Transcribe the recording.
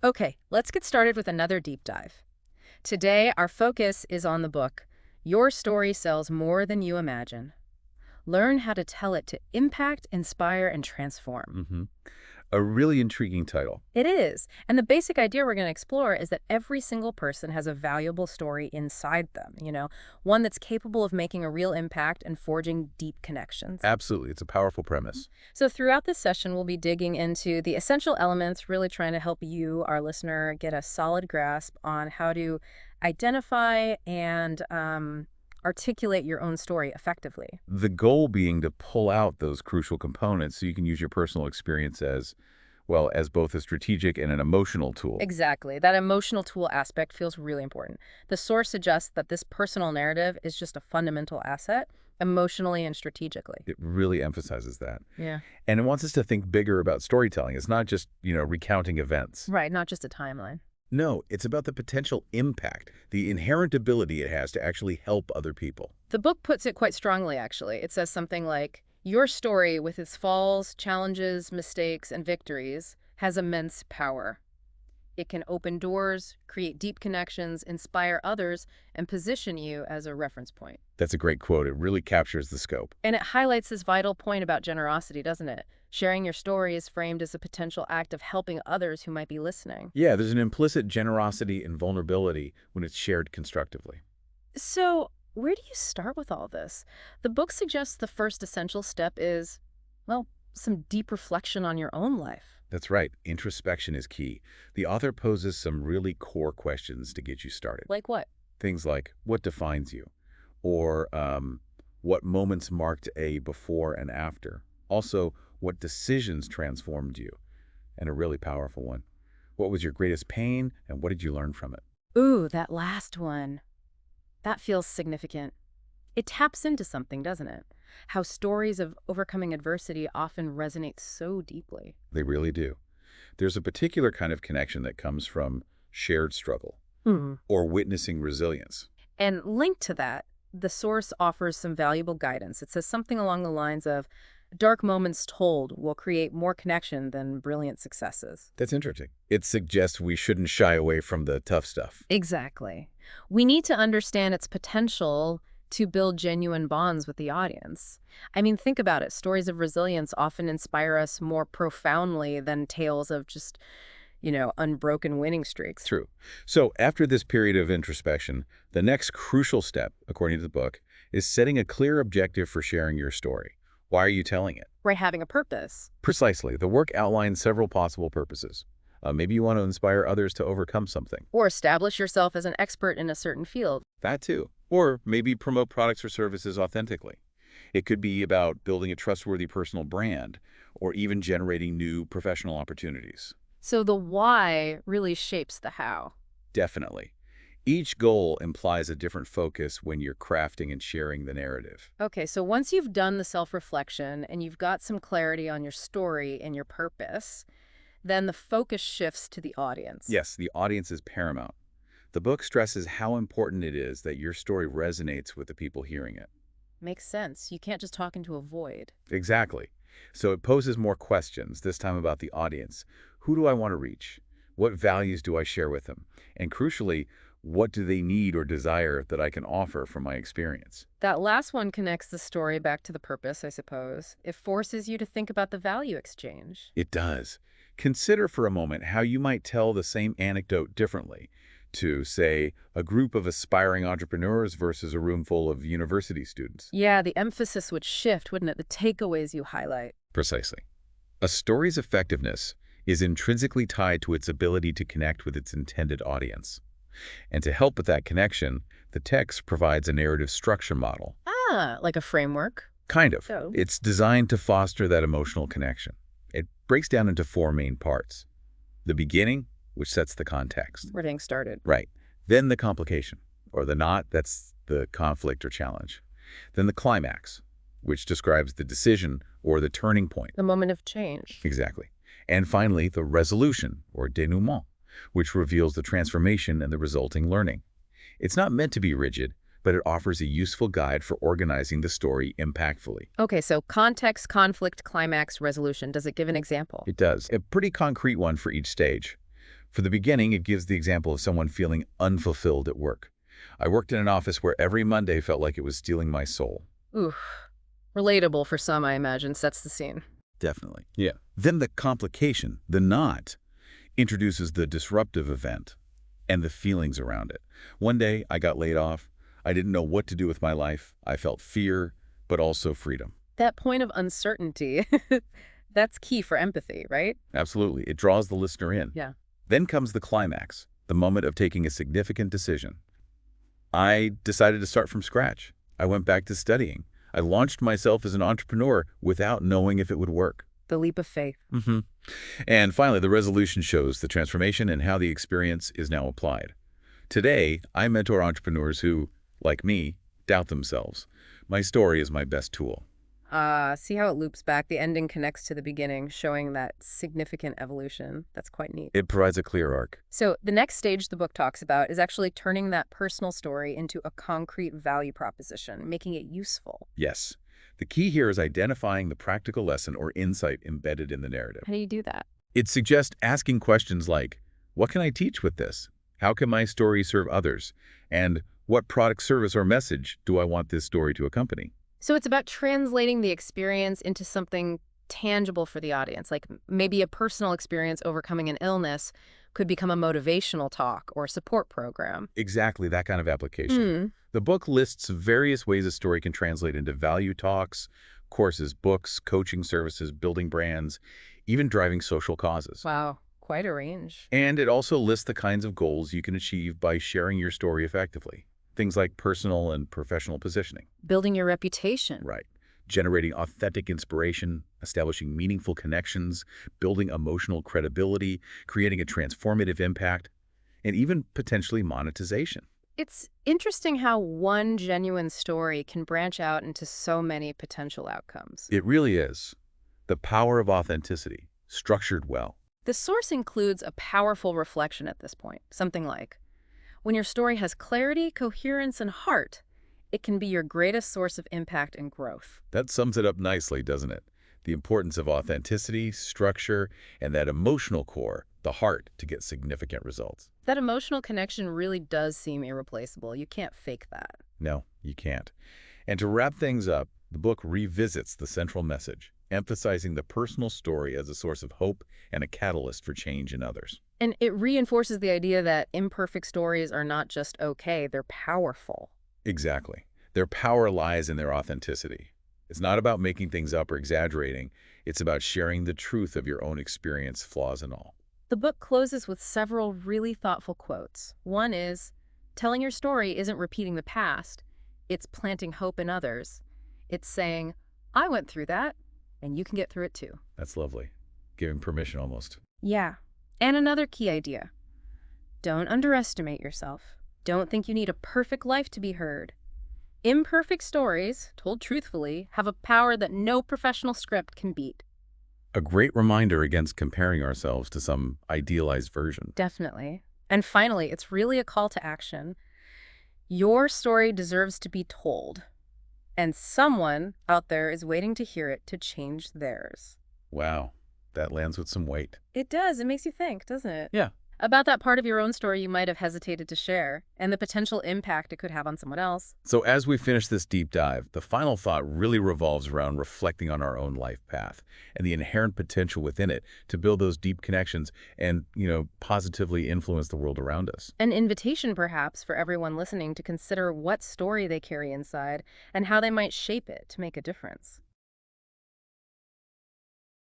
Okay, let's get started with another deep dive. Today, our focus is on the book, Your Story Sells More Than You Imagine. Learn how to tell it to impact, inspire, and transform. hmm A really intriguing title. It is. And the basic idea we're going to explore is that every single person has a valuable story inside them, one that's capable of making a real impact and forging deep connections. Absolutely. It's a powerful premise. So, throughout this session, we'll be digging into the essential elements, really trying to help you, our listener, get a solid grasp on how to identify and articulate your own story effectively. The goal being to pull out those crucial components so you can use your personal experience as, well, as both a strategic and an emotional tool. Exactly. That emotional tool aspect feels really important. The source suggests that this personal narrative is just a fundamental asset, emotionally and strategically. It really emphasizes that. Yeah. And it wants us to think bigger about storytelling. It's not just, recounting events. Right, not just a timeline. No, it's about the potential impact, the inherent ability it has to actually help other people. The book puts it quite strongly, actually. It says something like, your story, with its falls, challenges, mistakes, and victories, has immense power. It can open doors, create deep connections, inspire others, and position you as a reference point. That's a great quote. It really captures the scope. And it highlights this vital point about generosity, doesn't it? Sharing your story is framed as a potential act of helping others who might be listening. Yeah, there's an implicit generosity and vulnerability when it's shared constructively. So, where do you start with all this? The book suggests the first essential step is, well, some deep reflection on your own life. That's right. Introspection is key. The author poses some really core questions to get you started. Like what? Things like, what defines you? Or what moments marked a before and after? Also, what decisions transformed you? And a really powerful one. What was your greatest pain and what did you learn from it? Ooh, that last one. That feels significant. It taps into something, doesn't it? How stories of overcoming adversity often resonate so deeply. They really do. There's a particular kind of connection that comes from shared struggle Hmm. or witnessing resilience. And linked to that, the source offers some valuable guidance. It says something along the lines of, dark moments told will create more connection than brilliant successes. That's interesting. It suggests we shouldn't shy away from the tough stuff. Exactly. We need to understand its potential to build genuine bonds with the audience. I mean, think about it. Stories of resilience often inspire us more profoundly than tales of just, unbroken winning streaks. True. So after this period of introspection, the next crucial step, according to the book, is setting a clear objective for sharing your story. Why are you telling it? Right, having a purpose. Precisely. The work outlines several possible purposes. Maybe you want to inspire others to overcome something. Or establish yourself as an expert in a certain field. That too. Or maybe promote products or services authentically. It could be about building a trustworthy personal brand or even generating new professional opportunities. So the why really shapes the how. Definitely. Each goal implies a different focus when you're crafting and sharing the narrative. Okay, so once you've done the self-reflection and you've got some clarity on your story and your purpose, then the focus shifts to the audience. Yes, the audience is paramount. The book stresses how important it is that your story resonates with the people hearing it. Makes sense. You can't just talk into a void. Exactly. So it poses more questions, this time about the audience. Who do I want to reach? What values do I share with them? And crucially, what do they need or desire that I can offer from my experience? That last one connects the story back to the purpose, I suppose. It forces you to think about the value exchange. It does. Consider for a moment how you might tell the same anecdote differently to, say, a group of aspiring entrepreneurs versus a room full of university students. Yeah, the emphasis would shift, wouldn't it? The takeaways you highlight. Precisely. A story's effectiveness is intrinsically tied to its ability to connect with its intended audience. And to help with that connection, the text provides a narrative structure model. Ah, like a framework. Kind of. So, It's designed to foster that emotional connection. It breaks down into four main parts. The beginning, which sets the context. we're getting started. Right. Then the complication, or the knot, that's the conflict or challenge. Then the climax, which describes the decision or the turning point. The moment of change. Exactly. And finally, the resolution, or denouement, which reveals the transformation and the resulting learning. It's not meant to be rigid, but it offers a useful guide for organizing the story impactfully. Okay, so context, conflict, climax, resolution. Does it give an example? It does. A pretty concrete one for each stage. For the beginning, it gives the example of someone feeling unfulfilled at work. I worked in an office where every Monday felt like it was stealing my soul. Ooh, relatable for some, I imagine, sets the scene. Definitely. Yeah. Then the complication, the knot, introduces the disruptive event and the feelings around it. One day, I got laid off. I didn't know what to do with my life. I felt fear, but also freedom. That point of uncertainty, that's key for empathy, right? Absolutely. It draws the listener in. Yeah. Then comes the climax, the moment of taking a significant decision. I decided to start from scratch. I went back to studying. I launched myself as an entrepreneur without knowing if it would work. The leap of faith. And finally, the resolution shows the transformation and how the experience is now applied. Today, I mentor entrepreneurs who, like me, doubt themselves. My story is my best tool. See how it loops back? The ending connects to the beginning, showing that significant evolution. That's quite neat. It provides a clear arc. So the next stage the book talks about is actually turning that personal story into a concrete value proposition, making it useful. Yes. The key here is identifying the practical lesson or insight embedded in the narrative. How do you do that? It suggests asking questions like, what can I teach with this? How can my story serve others? And what product, service, or message do I want this story to accompany? So it's about translating the experience into something tangible for the audience, like maybe a personal experience overcoming an illness could become a motivational talk or support program. Exactly that kind of application. The book lists various ways a story can translate into value talks, courses, books, coaching services, building brands, even driving social causes. Wow, quite a range. And it also lists the kinds of goals you can achieve by sharing your story effectively. Things like personal and professional positioning. Building your reputation. Right. Generating authentic inspiration, establishing meaningful connections, building emotional credibility, creating a transformative impact, and even potentially monetization. It's interesting how one genuine story can branch out into so many potential outcomes. It really is. The power of authenticity, structured well. The source includes a powerful reflection at this point, something like, when your story has clarity, coherence, and heart, it can be your greatest source of impact and growth. That sums it up nicely, doesn't it? The importance of authenticity, structure, and that emotional core, the heart, to get significant results. That emotional connection really does seem irreplaceable. You can't fake that. No, you can't. And to wrap things up, the book revisits the central message, emphasizing the personal story as a source of hope and a catalyst for change in others. And it reinforces the idea that imperfect stories are not just okay, they're powerful. Exactly. Their power lies in their authenticity. It's not about making things up or exaggerating. It's about sharing the truth of your own experience, flaws and all. The book closes with several really thoughtful quotes. One is, telling your story isn't repeating the past, it's planting hope in others. It's saying, I went through that, and you can get through it too. That's lovely. Giving permission almost. Yeah. And another key idea. Don't underestimate yourself. Don't think you need a perfect life to be heard. Imperfect stories, told truthfully, have a power that no professional script can beat. A great reminder against comparing ourselves to some idealized version. Definitely. And finally, it's really a call to action. Your story deserves to be told. And someone out there is waiting to hear it to change theirs. Wow, that lands with some weight. It does. It makes you think, doesn't it? Yeah. About that part of your own story you might have hesitated to share, and the potential impact it could have on someone else. So as we finish this deep dive, the final thought really revolves around reflecting on our own life path and the inherent potential within it to build those deep connections and, positively influence the world around us. An invitation, perhaps, for everyone listening to consider what story they carry inside and how they might shape it to make a difference.